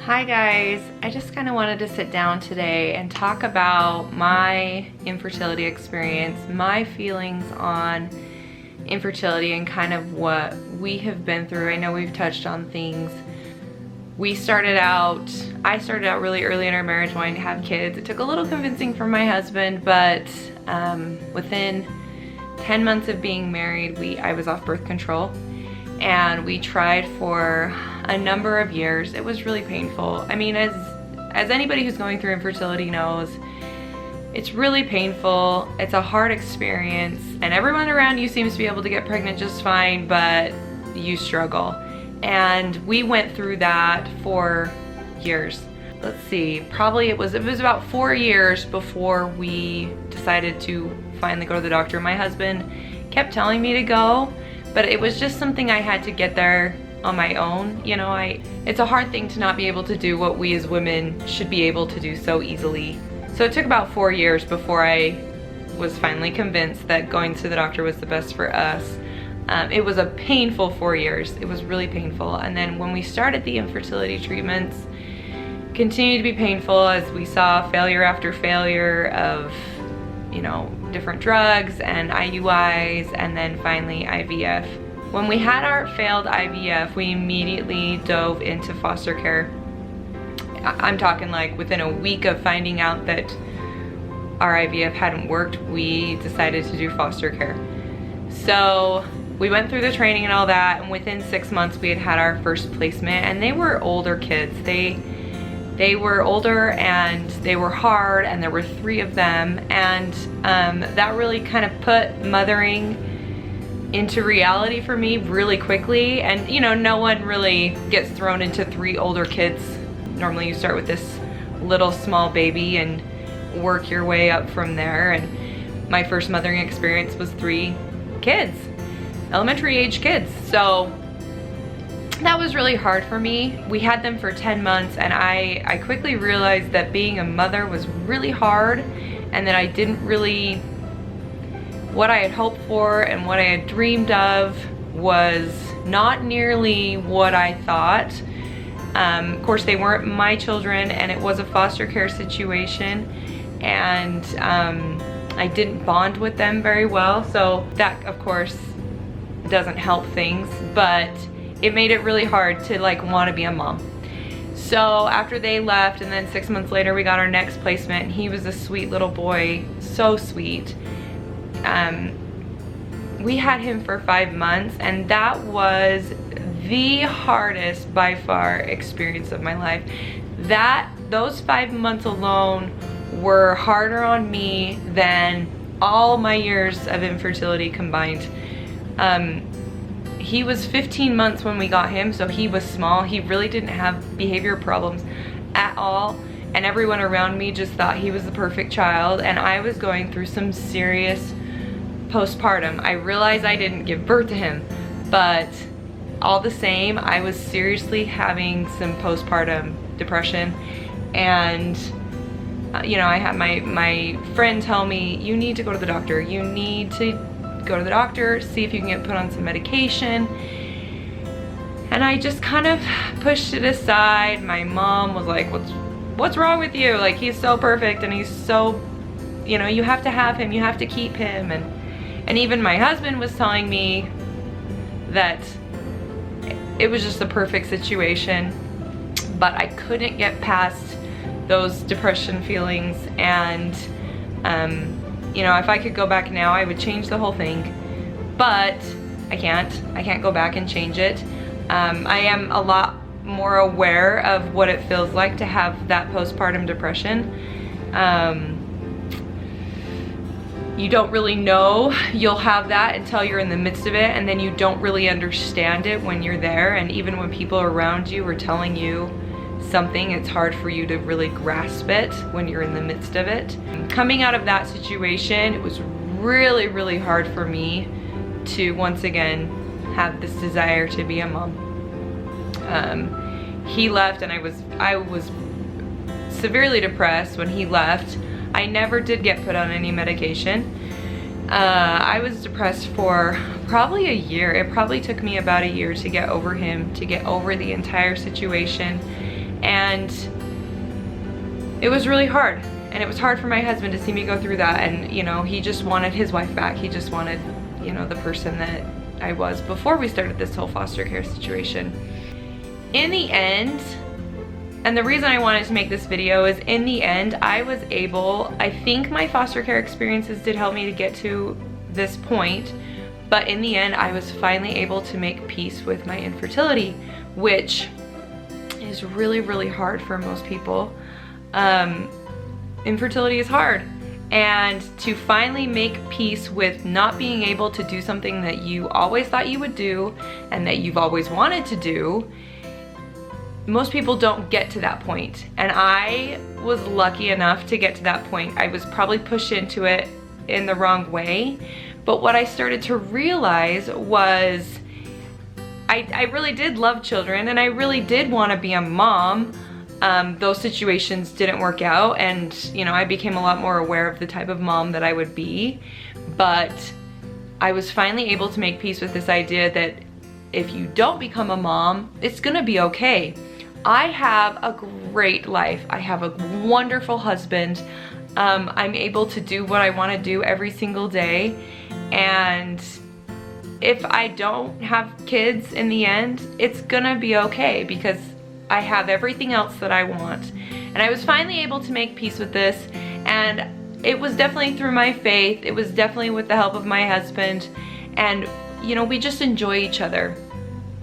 Hi guys, I just kind of wanted to sit down today and talk about my infertility experience, my feelings on infertility and kind of what we have been through. I know we've touched on things. I started out really early in our marriage wanting to have kids. It took a little convincing from my husband, but within 10 months of being married, I was off birth control. And we tried for a number of years. It was really painful. I mean, as anybody who's going through infertility knows, it's really painful. It's a hard experience, and everyone around you seems to be able to get pregnant just fine, but you struggle. And we went through that for years. Let's see, probably it was about 4 years before we decided to finally go to the doctor. My husband kept telling me to go, but it was just something I had to get there on my own. You know, it's a hard thing to not be able to do what we as women should be able to do so easily. So it took about 4 years before I was finally convinced that going to the doctor was the best for us. It was a painful 4 years. It was really painful. And then when we started the infertility treatments, continued to be painful as we saw failure after failure of, you know, different drugs and IUIs, and then finally IVF. When we had our failed IVF, we immediately dove into foster care. I'm talking like within a week of finding out that our IVF hadn't worked, we decided to do foster care. So we went through the training and all that, and within 6 months we had our first placement, and they were older kids. They were older and they were hard, and there were 3 of them, and that really kind of put mothering into reality for me really quickly. And you know, no one really gets thrown into 3 older kids. Normally you start with this little small baby and work your way up from there, and my first mothering experience was 3 kids, elementary age kids. So that was really hard for me. We had them for 10 months, and I quickly realized that being a mother was really hard, and that I didn't really, what I had hoped for and what I had dreamed of was not nearly what I thought. Of course, they weren't my children, and it was a foster care situation, and I didn't bond with them very well, so that of course doesn't help things, but it made it really hard to like want to be a mom. So after they left, and then 6 months later we got our next placement, and he was a sweet little boy, so sweet. We had him for 5 months, and that was the hardest by far experience of my life. Those 5 months alone were harder on me than all my years of infertility combined. He was 15 months when we got him, so he was small. He really didn't have behavior problems at all, and everyone around me just thought he was the perfect child, and I was going through some serious postpartum. I realized I didn't give birth to him, but all the same, I was seriously having some postpartum depression. And you know, I had my friend tell me, you need to go to the doctor. You need to go to the doctor, see if you can get put on some medication. And I just kind of pushed it aside. My mom was like, what's wrong with you? Like, he's so perfect, and he's so, you know, you have to have him, you have to keep him. And even my husband was telling me that it was just the perfect situation, but I couldn't get past those depression feelings. And you know, if I could go back now, I would change the whole thing, but I can't go back and change it. I am a lot more aware of what it feels like to have that postpartum depression. You don't really know you'll have that until you're in the midst of it, and then you don't really understand it when you're there. And even when people around you are telling you something, it's hard for you to really grasp it when you're in the midst of it. Coming out of that situation, it was really, really hard for me to once again have this desire to be a mom. He left, and I was severely depressed when he left. I never did get put on any medication. I was depressed for probably a year. It probably took me about a year to get over him, to get over the entire situation. And it was really hard. And it was hard for my husband to see me go through that. And, you know, he just wanted his wife back. He just wanted, you know, the person that I was before we started this whole foster care situation. In the end, and the reason I wanted to make this video is, in the end, I was able, I think my foster care experiences did help me to get to this point, but in the end, I was finally able to make peace with my infertility, which is really, really hard for most people. Infertility is hard. And to finally make peace with not being able to do something that you always thought you would do and that you've always wanted to do, most people don't get to that point. And I was lucky enough to get to that point. I was probably pushed into it in the wrong way. But what I started to realize was I really did love children, and I really did want to be a mom. Those situations didn't work out, and you know, I became a lot more aware of the type of mom that I would be. But I was finally able to make peace with this idea that if you don't become a mom, it's gonna be okay. I have a great life. I have a wonderful husband. I'm able to do what I want to do every single day. And if I don't have kids in the end, it's gonna be okay because I have everything else that I want. And I was finally able to make peace with this, and it was definitely through my faith. It was definitely with the help of my husband, and you know, we just enjoy each other.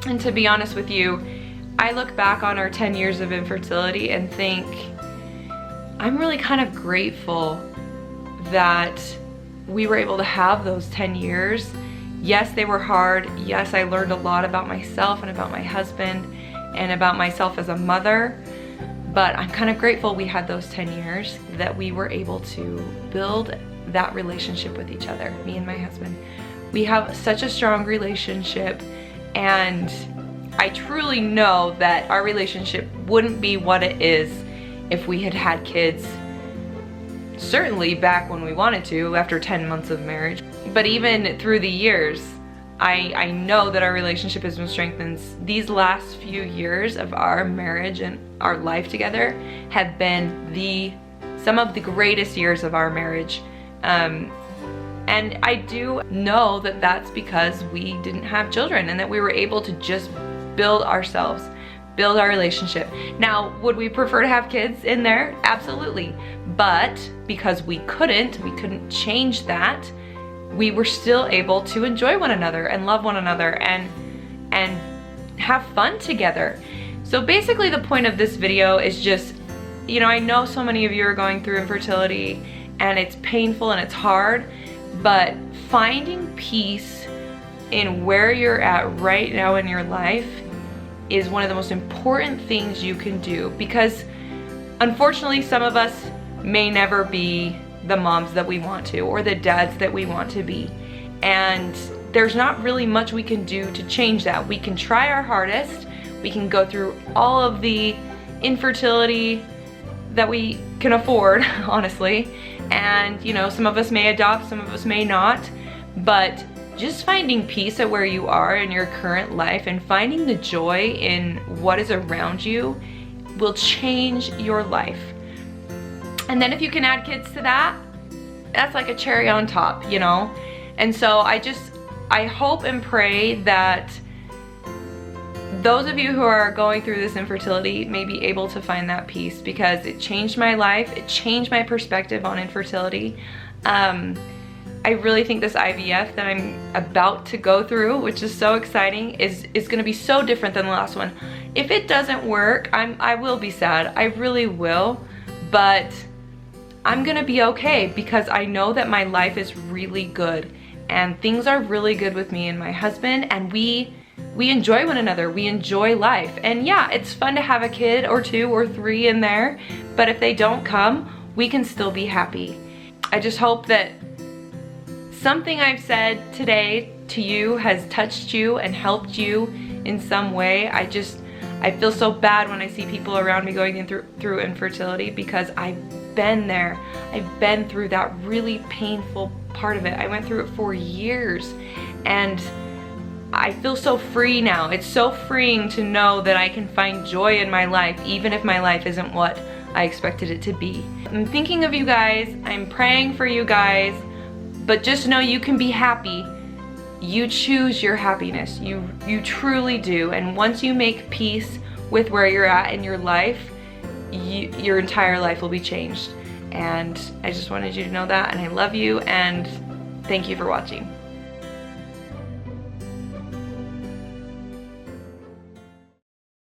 And to be honest with you, I look back on our 10 years of infertility and think I'm really kind of grateful that we were able to have those 10 years. Yes, they were hard. Yes, I learned a lot about myself and about my husband and about myself as a mother, but I'm kind of grateful we had those 10 years, that we were able to build that relationship with each other, me and my husband. We have such a strong relationship, and I truly know that our relationship wouldn't be what it is if we had had kids, certainly back when we wanted to, after 10 months of marriage. But even through the years, I know that our relationship has been strengthened. These last few years of our marriage and our life together have been some of the greatest years of our marriage. And I do know that that's because we didn't have children, and that we were able to just build ourselves, build our relationship. Now, would we prefer to have kids in there? Absolutely. But because we couldn't change that, we were still able to enjoy one another and love one another and have fun together. So basically the point of this video is just, you know, I know so many of you are going through infertility and it's painful and it's hard, but finding peace in where you're at right now in your life is one of the most important things you can do, because unfortunately some of us may never be the moms that we want to, or the dads that we want to be, and there's not really much we can do to change that. We can try our hardest, we can go through all of the infertility that we can afford, honestly, and you know, some of us may adopt, some of us may not, but just finding peace at where you are in your current life and finding the joy in what is around you will change your life. And then if you can add kids to that, that's like a cherry on top, you know? And so I hope and pray that those of you who are going through this infertility may be able to find that peace, because it changed my life. It changed my perspective on infertility. I really think this IVF that I'm about to go through, which is so exciting, is gonna be so different than the last one. If it doesn't work, I will be sad. I really will, but I'm gonna be okay, because I know that my life is really good and things are really good with me and my husband, and we enjoy one another, we enjoy life. And yeah, it's fun to have a kid or 2 or 3 in there, but if they don't come, we can still be happy. I just hope that something I've said today to you has touched you and helped you in some way. I feel so bad when I see people around me going through infertility, because I've been there. I've been through that really painful part of it. I went through it for years, and I feel so free now. It's so freeing to know that I can find joy in my life, even if my life isn't what I expected it to be. I'm thinking of you guys, I'm praying for you guys, but just know you can be happy. You choose your happiness, you truly do. And once you make peace with where you're at in your life, your entire life will be changed. And I just wanted you to know that, and I love you, and thank you for watching.